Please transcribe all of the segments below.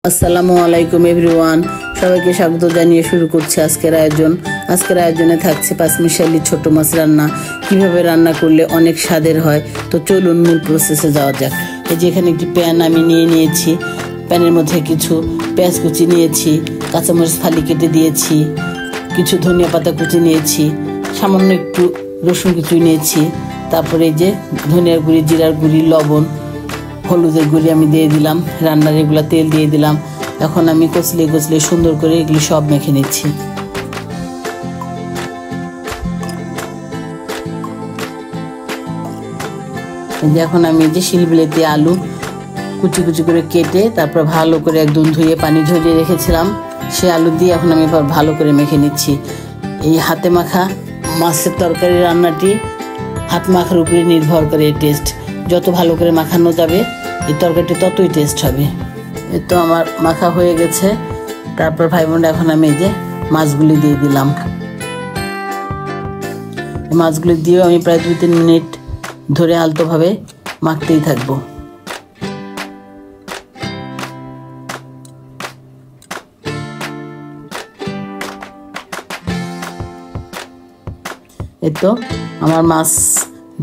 আসসালামু আলাইকুম এভরিওয়ান, সবাইকে স্বাগত জানিয়ে শুরু করছি আজকের আয়োজন। আজকের আয়োজনে থাকছে পাঁচমিশালি ছোট মাছ রান্না। কিভাবে রান্না করলে অনেক স্বাদের হয়, তো চলুন মূল প্রসেসে যাওয়া যাক। এই যে এখানে একটি প্যান আমি নিয়েছি। প্যানের মধ্যে কিছু পেঁয়াজ কুচি নিয়েছি, কাঁচামরিচ ফালি কেটে দিয়েছি, কিছু ধনিয়া পাতা কুচি নিয়েছি, সামান্য একটু রসুন কুচি নিয়েছি। তারপরে এই যে ধনিয়ার গুঁড়ি, জিরার গুঁড়ি, লবণ, হলুদের গুঁড়ি আমি দিয়ে দিলাম। রান্নার এগুলো তেল দিয়ে দিলাম। এখন আমি কচলে সুন্দর করে এগুলি সব মেখে নিচ্ছি। এখন আমি যে শিলবিলেতি আলু কুচি কুচি করে কেটে তারপর ভালো করে একদম ধুয়ে পানি ঝরিয়ে রেখেছিলাম, সে আলু দিয়ে এখন আমি ভালো করে মেখে নিচ্ছি। এই হাতে মাখা মাছের তরকারি রান্নাটি হাত মাখার উপরে নির্ভর করে এই টেস্ট। যত ভালো করে মাখানো যাবে এই তরকারিটি ততই টেস্ট হবে। এই তো আমার মাখা হয়ে গেছে। তারপর ভাই বোন এখন আমি এই যে মাছগুলি দিয়ে দিলাম। মাছগুলি দিয়েও আমি প্রায় 2-3 মিনিট ধরে আলতোভাবে মাখতেই থাকবো। এই তো আমার মাছ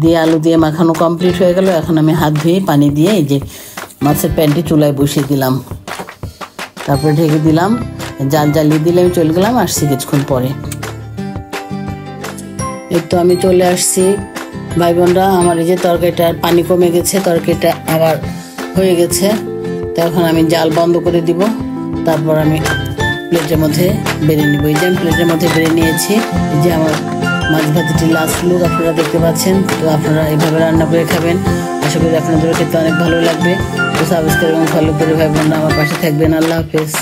দিয়ে আলু দিয়ে মাখানো কমপ্লিট হয়ে গেল। এখন আমি হাত ধুয়ে পানি দিয়ে এই যে মাছের প্যানটি চুলায় বসিয়ে দিলাম। তারপরে ঢেকে দিলাম, জাল জ্বালিয়ে দিলে আমি চলে গেলাম, আসছি কিছুক্ষণ পরে। এই তো আমি চলে আসছি ভাই বোনরা। আমার এই যে তরকারিটার পানি কমে গেছে, তরকারিটা আবার হয়ে গেছে। তো এখন আমি জাল বন্ধ করে দিব। তারপর আমি প্লেটের মধ্যে বেড়ে নিব। এই যে আমি প্লেটের মধ্যে বেড়ে নিয়েছি। এই যে আমার মাছ ভাজিটি লাস্ট লুক আপনারা দেখতে পাচ্ছেন। তো আপনারা এইভাবে রান্না করে খাবেন, আশা করি আপনাদের খেতে অনেক ভালো লাগবে। তো সাবস্ক্রাইব এবং ফলো করে ভাই বোনরা আমার পাশে থাকবেন। আল্লাহ হাফেজ।